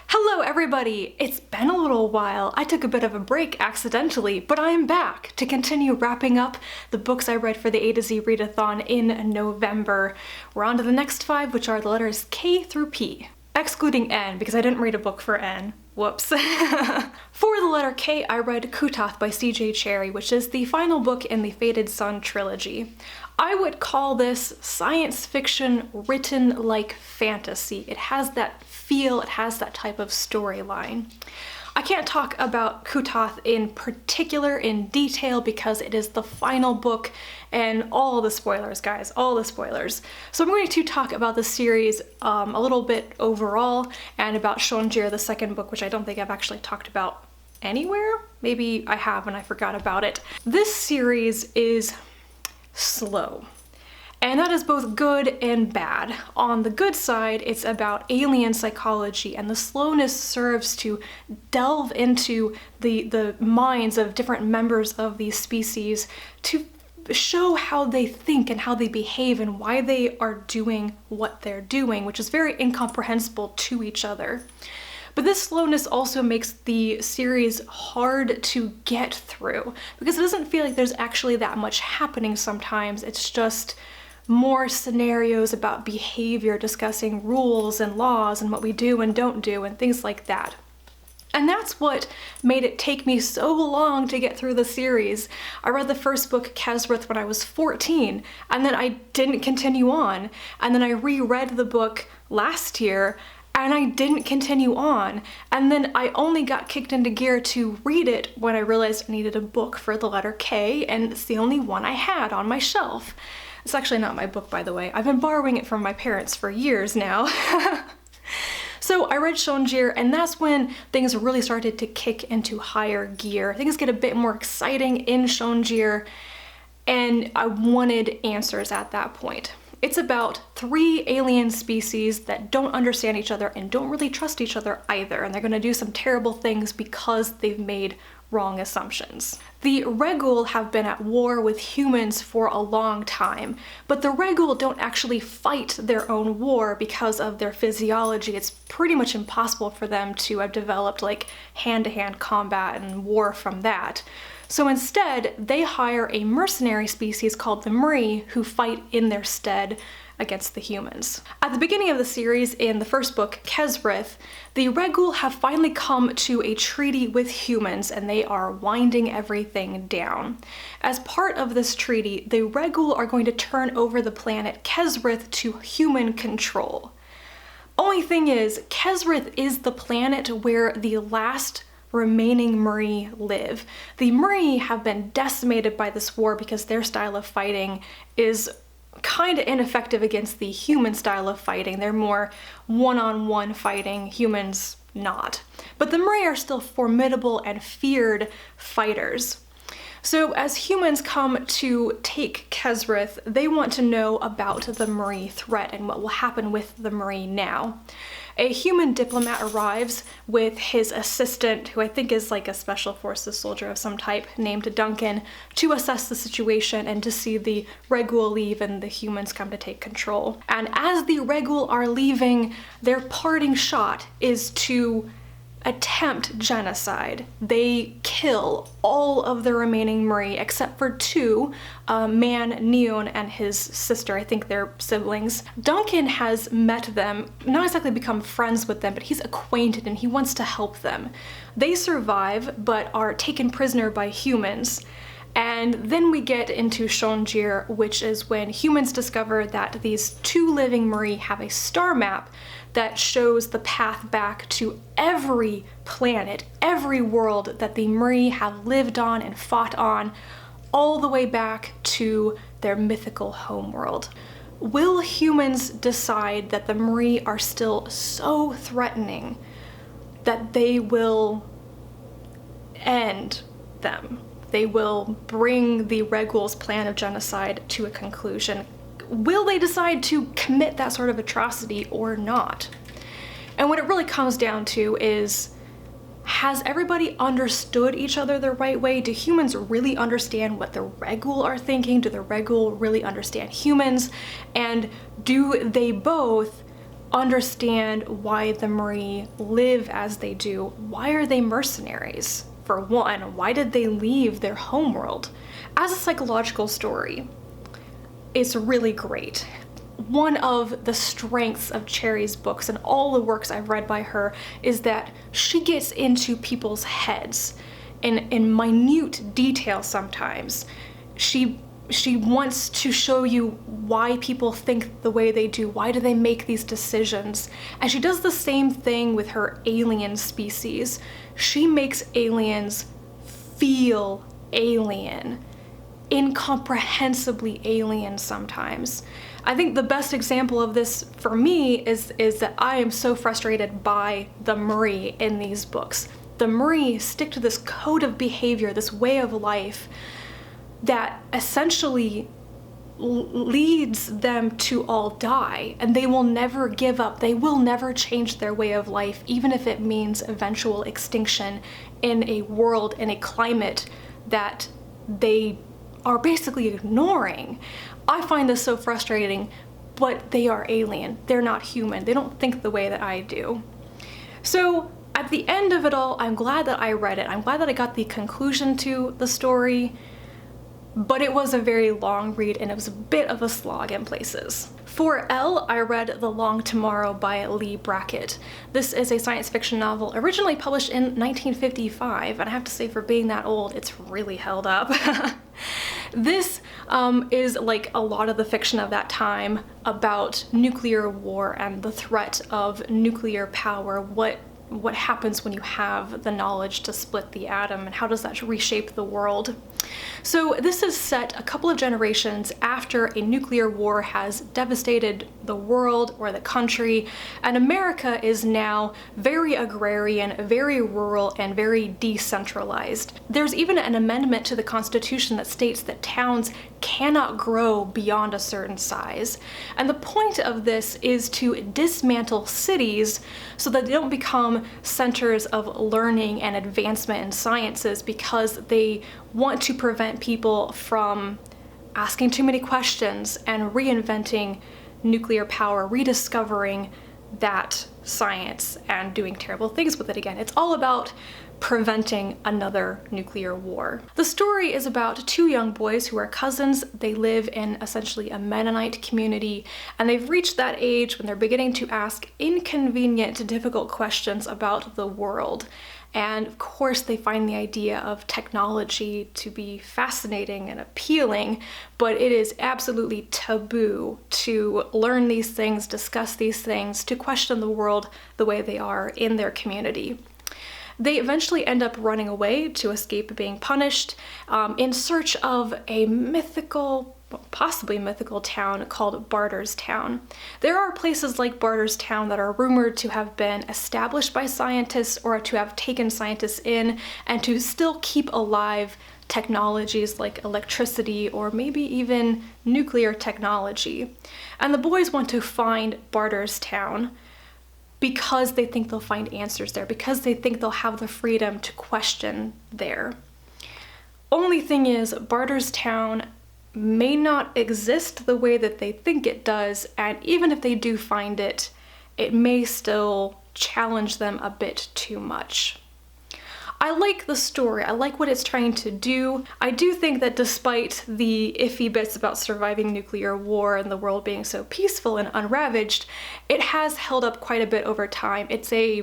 Hello everybody! It's been a little while. I took a bit of a break accidentally, but I am back to continue wrapping up the books I read for the AtoZReadathon in November. We're on to the next 5, which are the letters K through P. Excluding N, because I didn't read a book for N. Whoops. For the letter K, I read Kutath by Cherryh, which is the final book in the Fated Sun trilogy. I would call this science fiction written like fantasy. It has that feel, it has that type of storyline. I can't talk about Kutath in particular in detail because it is the final book and all the spoilers, guys, all the spoilers. So I'm going to talk about the series a little bit overall and about Cherryh, the second book, which I don't think I've actually talked about anywhere. Maybe I have and I forgot about it. This series is slow. And that is both good and bad. On the good side, it's about alien psychology, and the slowness serves to delve into the minds of different members of these species to show how they think and how they behave and why they are doing what they're doing, which is very incomprehensible to each other. But this slowness also makes the series hard to get through because it doesn't feel like there's actually that much happening sometimes. It's just more scenarios about behavior, discussing rules and laws and what we do and don't do and things like that. And that's what made it take me so long to get through the series. I read the first book, Cherryh, when I was 14, and then I didn't continue on. And then I reread the book last year, and I didn't continue on. And then I only got kicked into gear to read it when I realized I needed a book for the letter K, and it's the only one I had on my shelf. It's actually not my book, by the way. I've been borrowing it from my parents for years now. So I read Cherryh, and that's when things really started to kick into higher gear. Things get a bit more exciting in Cherryh, and I wanted answers at that point. It's about 3 alien species that don't understand each other and don't really trust each other either, and they're gonna do some terrible things because they've made wrong assumptions. The Regul have been at war with humans for a long time, but the Regul don't actually fight their own war because of their physiology. It's pretty much impossible for them to have developed like hand-to-hand combat and war from that. So instead, they hire a mercenary species called the Mree who fight in their stead against the humans. At the beginning of the series, in the first book, Cherryh, the Regul have finally come to a treaty with humans and they are winding everything down. As part of this treaty, the Regul are going to turn over the planet Cherryh to human control. Only thing is, Cherryh is the planet where the last remaining Mree live. The Mree have been decimated by this war because their style of fighting is kind of ineffective against the human style of fighting. They're more one-on-one fighting, humans not. But the Mree are still formidable and feared fighters. So as humans come to take Cherryh, they want to know about the Mree threat and what will happen with the Mree now. A human diplomat arrives with his assistant, who I think is like a special forces soldier of some type, named Duncan, to assess the situation and to see the Regul leave and the humans come to take control. And as the Regul are leaving, their parting shot is to attempt genocide. They kill all of the remaining Mree except for 2, Man Neon and his sister. I think they're siblings. Duncan has met them, not exactly become friends with them, but he's acquainted and he wants to help them. They survive but are taken prisoner by humans. And then we get into Cherryh, which is when humans discover that these 2 living Mree have a star map that shows the path back to every planet, every world that the Mree have lived on and fought on, all the way back to their mythical homeworld. Will humans decide that the Mree are still so threatening that they will end them? They will bring the Regul's plan of genocide to a conclusion. Will they decide to commit that sort of atrocity or not? And what it really comes down to is, has everybody understood each other the right way? Do humans really understand what the Regul are thinking? Do the Regul really understand humans? And do they both understand why the Marie live as they do. Why are they mercenaries? For one, why did they leave their homeworld? As a psychological story, it's really great. One of the strengths of Cherryh's books and all the works I've read by her is that she gets into people's heads in minute detail sometimes. She wants to show you why people think the way they do. Why do they make these decisions? And she does the same thing with her alien species. She makes aliens feel alien, incomprehensibly alien sometimes. I think the best example of this for me is that I am so frustrated by the Marie in these books. The Marie stick to this code of behavior, this way of life that essentially leads them to all die, and they will never give up. They will never change their way of life, even if it means eventual extinction in a world, in a climate that they are basically ignoring. I find this so frustrating, but they are alien. They're not human. They don't think the way that I do. So at the end of it all, I'm glad that I read it. I'm glad that I got the conclusion to the story, but it was a very long read and it was a bit of a slog in places. For Elle, I read The Long Tomorrow by Leigh Brackett. This is a science fiction novel originally published in 1955, and I have to say, for being that old, it's really held up. This is like a lot of the fiction of that time about nuclear war and the threat of nuclear power. What happens when you have the knowledge to split the atom, and how does that reshape the world? So this is set a couple of generations after a nuclear war has devastated the world or the country, and America is now very agrarian, very rural, and very decentralized. There's even an amendment to the Constitution that states that towns cannot grow beyond a certain size. And the point of this is to dismantle cities so that they don't become centers of learning and advancement in sciences, because they want to prevent people from asking too many questions and reinventing nuclear power, rediscovering that science and doing terrible things with it again. It's all about preventing another nuclear war. The story is about two young boys who are cousins. They live in essentially a Mennonite community, and they've reached that age when they're beginning to ask inconvenient, difficult questions about the world. And of course, they find the idea of technology to be fascinating and appealing, but it is absolutely taboo to learn these things, discuss these things, to question the world the way they are in their community. They eventually end up running away to escape being punished in search of a mythical, possibly mythical town called Barterstown. There are places like Barterstown that are rumored to have been established by scientists or to have taken scientists in and to still keep alive technologies like electricity or maybe even nuclear technology. And the boys want to find Barterstown because they think they'll find answers there, because they think they'll have the freedom to question there. Only thing is, Barterstown may not exist the way that they think it does, and even if they do find it, it may still challenge them a bit too much. I like the story, I like what it's trying to do. I do think that despite the iffy bits about surviving nuclear war and the world being so peaceful and unravaged, it has held up quite a bit over time. It's a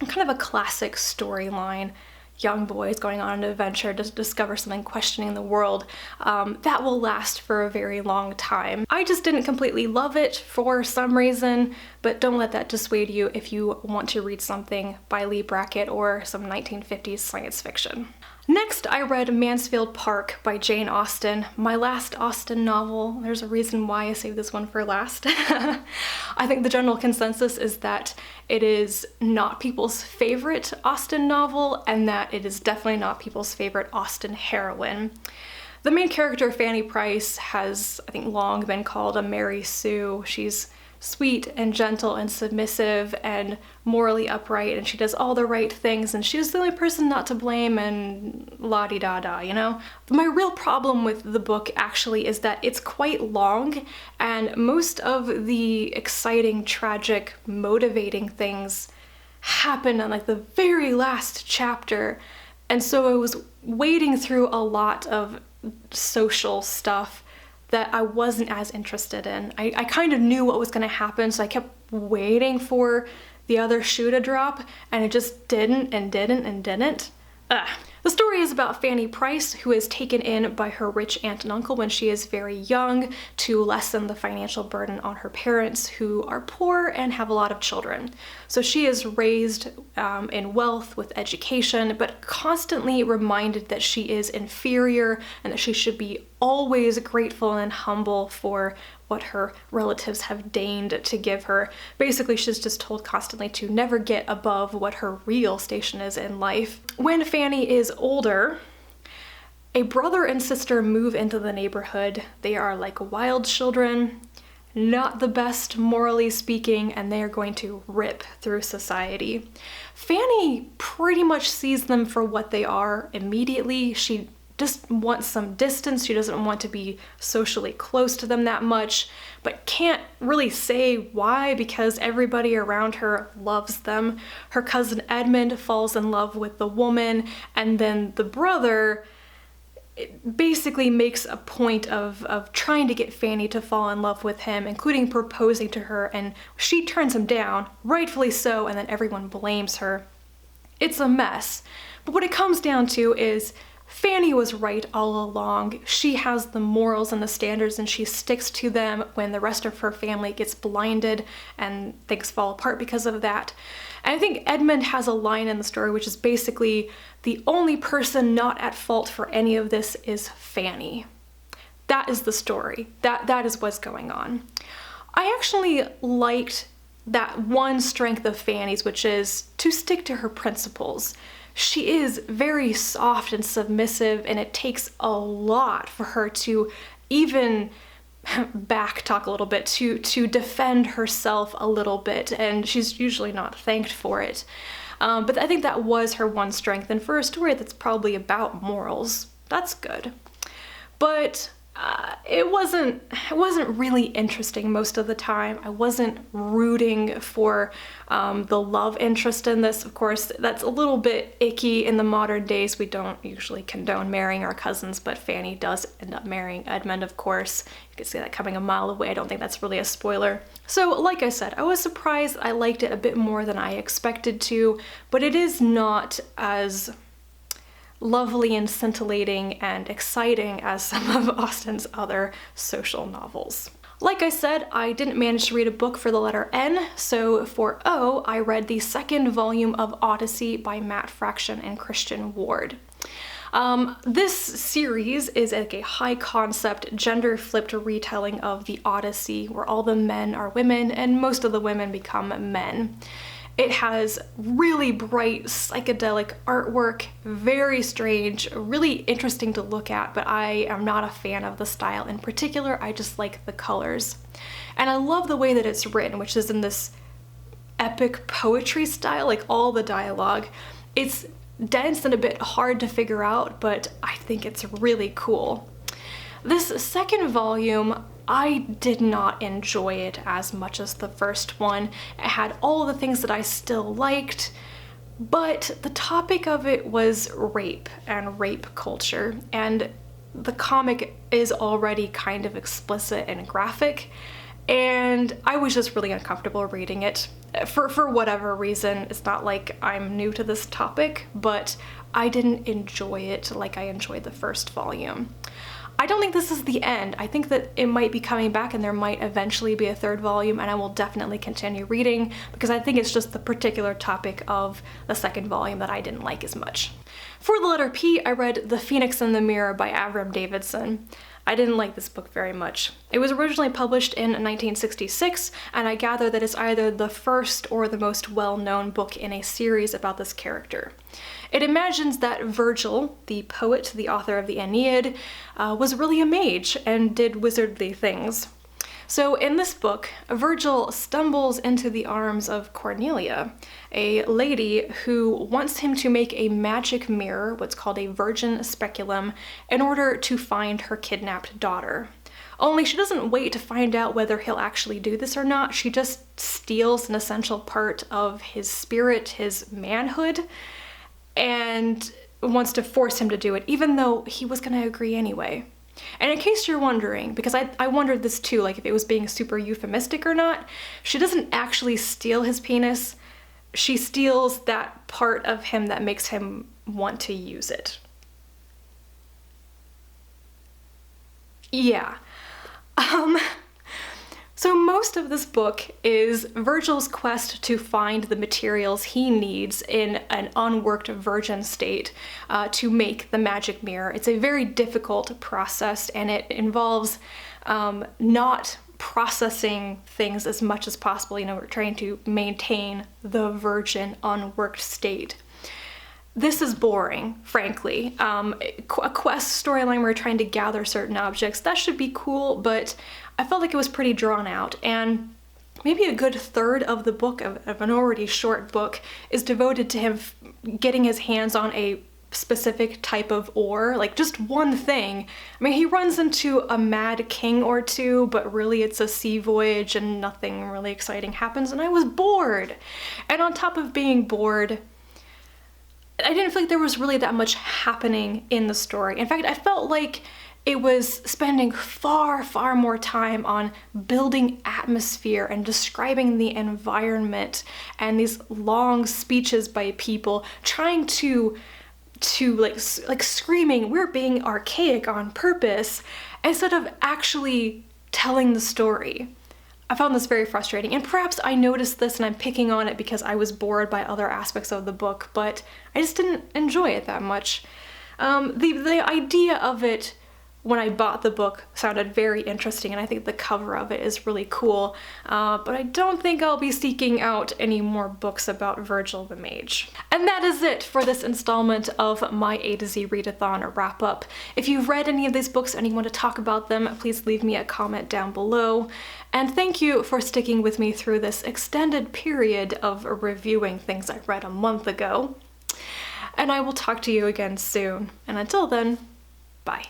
kind of a classic storyline. Young boys going on an adventure to discover something, questioning the world, that will last for a very long time. I just didn't completely love it for some reason, but don't let that dissuade you if you want to read something by Leigh Brackett or some 1950s science fiction. Next, I read Mansfield Park by Jane Austen, my last Austen novel. There's a reason why I saved this one for last. I think the general consensus is that it is not people's favorite Austen novel, and that it is definitely not people's favorite Austen heroine. The main character, Fanny Price, has, I think, long been called a Mary Sue. She's sweet and gentle and submissive and morally upright, and she does all the right things, and she's the only person not to blame, and la-di-da-da, you know? My real problem with the book actually is that it's quite long, and most of the exciting, tragic, motivating things happen in like the very last chapter, and so I was wading through a lot of social stuff that I wasn't as interested in. I kind of knew what was going to happen, so I kept waiting for the other shoe to drop, and it just didn't and didn't and didn't. Ugh. The story is about Fanny Price, who is taken in by her rich aunt and uncle when she is very young to lessen the financial burden on her parents, who are poor and have a lot of children. So she is raised in wealth with education, but constantly reminded that she is inferior and that she should be always grateful and humble for what her relatives have deigned to give her. Basically, she's just told constantly to never get above what her real station is in life. When Fanny is older, a brother and sister move into the neighborhood. They are like wild children, not the best morally speaking, and they are going to rip through society. Fanny pretty much sees them for what they are immediately. She just wants some distance. She doesn't want to be socially close to them that much, but can't really say why because everybody around her loves them. Her cousin Edmund falls in love with the woman, and then the brother basically makes a point of trying to get Fanny to fall in love with him, including proposing to her, and she turns him down, rightfully so, and then everyone blames her. It's a mess. But what it comes down to is Fanny was right all along. She has the morals and the standards, and she sticks to them when the rest of her family gets blinded and things fall apart because of that. And I think Edmund has a line in the story which is basically the only person not at fault for any of this is Fanny. That is the story. That is what's going on. I actually liked that one strength of Fanny's, which is to stick to her principles. She is very soft and submissive, and it takes a lot for her to even backtalk a little bit, to defend herself a little bit, and she's usually not thanked for it. But I think that was her one strength, and for a story that's probably about morals, that's good. But it wasn't really interesting most of the time. I wasn't rooting for the love interest in this. Of course, that's a little bit icky in the modern days. We don't usually condone marrying our cousins, but Fanny does end up marrying Edmund, of course. You can see that coming a mile away. I don't think that's really a spoiler. So, like I said, I was surprised. I liked it a bit more than I expected to, but it is not as lovely and scintillating and exciting as some of Austen's other social novels. Like I said, I didn't manage to read a book for the letter N, so for O, I read the second volume of Odyssey by Matt Fraction and Christian Ward. This series is like a high-concept, gender-flipped retelling of the Odyssey, where all the men are women and most of the women become men. It has really bright psychedelic artwork, very strange, really interesting to look at, but I am not a fan of the style in particular. I just like the colors. And I love the way that it's written, which is in this epic poetry style, like all the dialogue. It's dense and a bit hard to figure out, but I think it's really cool. This second volume, I did not enjoy it as much as the first one. It had all the things that I still liked, but the topic of it was rape and rape culture, and the comic is already kind of explicit and graphic, and I was just really uncomfortable reading it. For whatever reason, it's not like I'm new to this topic, but I didn't enjoy it like I enjoyed the first volume. I don't think this is the end. I think that it might be coming back and there might eventually be a third volume, and I will definitely continue reading because I think it's just the particular topic of the second volume that I didn't like as much. For the letter P, I read The Phoenix in the Mirror by Avram Davidson. I didn't like this book very much. It was originally published in 1966, and I gather that it's either the first or the most well-known book in a series about this character. It imagines that Virgil, the poet, the author of the Aeneid, was really a mage and did wizardly things. So in this book, Virgil stumbles into the arms of Cornelia, a lady who wants him to make a magic mirror, what's called a virgin speculum, in order to find her kidnapped daughter. Only she doesn't wait to find out whether he'll actually do this or not. She just steals an essential part of his spirit, his manhood, and wants to force him to do it, even though he was going to agree anyway. And in case you're wondering, because I wondered this too, like if it was being super euphemistic or not, she doesn't actually steal his penis. She steals that part of him that makes him want to use it. Yeah. So most of this book is Virgil's quest to find the materials he needs in an unworked virgin state to make the magic mirror. It's a very difficult process, and it involves not processing things as much as possible. You know, we're trying to maintain the virgin unworked state. This is boring, frankly. A quest storyline where we're trying to gather certain objects, that should be cool, but I felt like it was pretty drawn out, and maybe a good third of the book, of an already short book, is devoted to him getting his hands on a specific type of ore, like just one thing. I mean, he runs into a mad king or two, but really it's a sea voyage and nothing really exciting happens, and I was bored. And on top of being bored, I didn't feel like there was really that much happening in the story. In fact, I felt like it was spending far, far more time on building atmosphere and describing the environment, and these long speeches by people trying to like screaming, we're being archaic on purpose, instead of actually telling the story. I found this very frustrating, and perhaps I noticed this and I'm picking on it because I was bored by other aspects of the book, but I just didn't enjoy it that much. The idea of it when I bought the book sounded very interesting, and I think the cover of it is really cool, but I don't think I'll be seeking out any more books about Virgil the Mage. And that is it for this installment of my A to Z Readathon wrap-up. If you've read any of these books and you want to talk about them, please leave me a comment down below. And thank you for sticking with me through this extended period of reviewing things I read a month ago. And I will talk to you again soon. And until then, bye.